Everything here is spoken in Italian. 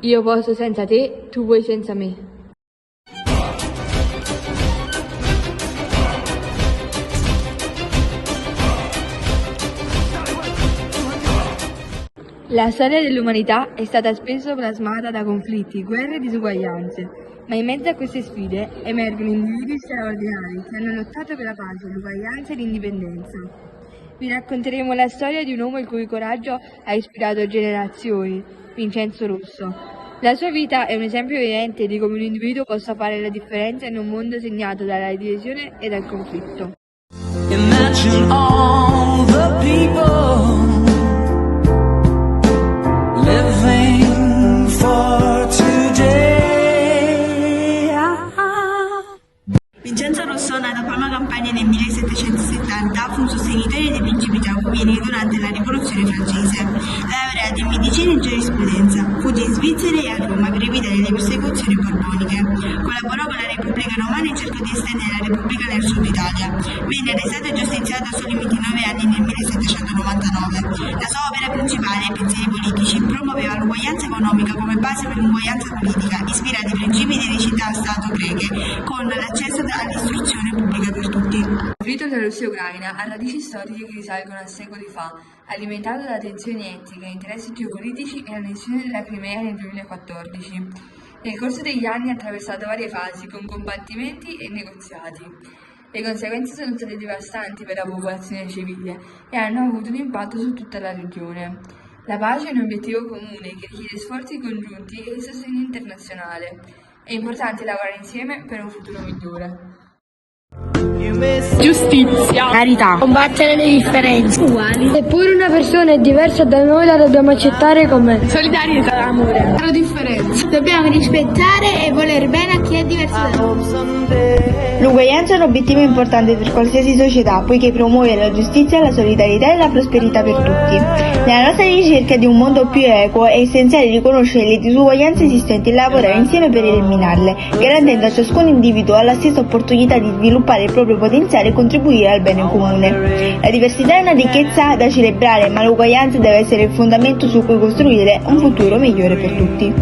Io posso senza te, tu puoi senza me. La storia dell'umanità è stata spesso plasmata da conflitti, guerre e disuguaglianze, ma in mezzo a queste sfide emergono individui straordinari che hanno lottato per la pace, l'uguaglianza e l'indipendenza. Vi racconteremo la storia di un uomo il cui coraggio ha ispirato generazioni, Vincenzo Rosso. La sua vita è un esempio vivente di come un individuo possa fare la differenza in un mondo segnato dalla divisione e dal conflitto. Imagine all the people living for today. Vincenzo Rosso, nato a Palma Campania nel 1770, fu un sostenitore dei principi giacobini durante la Rivoluzione francese. Laureato in medicina e giurisprudenza, fuggì in Svizzera e a Roma per evitare le persecuzioni borboniche. Collaborò con la Repubblica Romana e cercò di estendere la Repubblica nel sud Italia. Venne arrestato e giustiziato a soli 29 anni nel 1799. La sua opera principale, Pensieri politici, promuoveva l'uguaglianza economica come base per l'uguaglianza politica, ispirati ai principi delle città-stato greche, con l'accesso all'istruzione pubblica per tutti. Il conflitto tra Russia e Ucraina ha radici storiche che risalgono a secoli fa, alimentato da tensioni etniche, interessi geopolitici e l'annessione della Crimea nel 2014. Nel corso degli anni ha attraversato varie fasi con combattimenti e negoziati. Le conseguenze sono state devastanti per la popolazione civile e hanno avuto un impatto su tutta la regione. La pace è un obiettivo comune che richiede sforzi congiunti e sostegno internazionale. È importante lavorare insieme per un futuro migliore. Giustizia, carità, combattere le differenze uguali. Seppure una persona è diversa da noi, la dobbiamo accettare com'è. Solidarietà, amore, la differenza. Dobbiamo rispettare e voler bene a chi è diverso da noi. L'uguaglianza è un obiettivo importante per qualsiasi società, poiché promuove la giustizia, la solidarietà e la prosperità per tutti. Nella nostra ricerca di un mondo più equo è essenziale riconoscere le disuguaglianze esistenti e lavorare insieme per eliminarle, garantendo a ciascun individuo la stessa opportunità di sviluppare il proprio potenziale e contribuire al bene comune. La diversità è una ricchezza da celebrare, ma l'uguaglianza deve essere il fondamento su cui costruire un futuro migliore per tutti.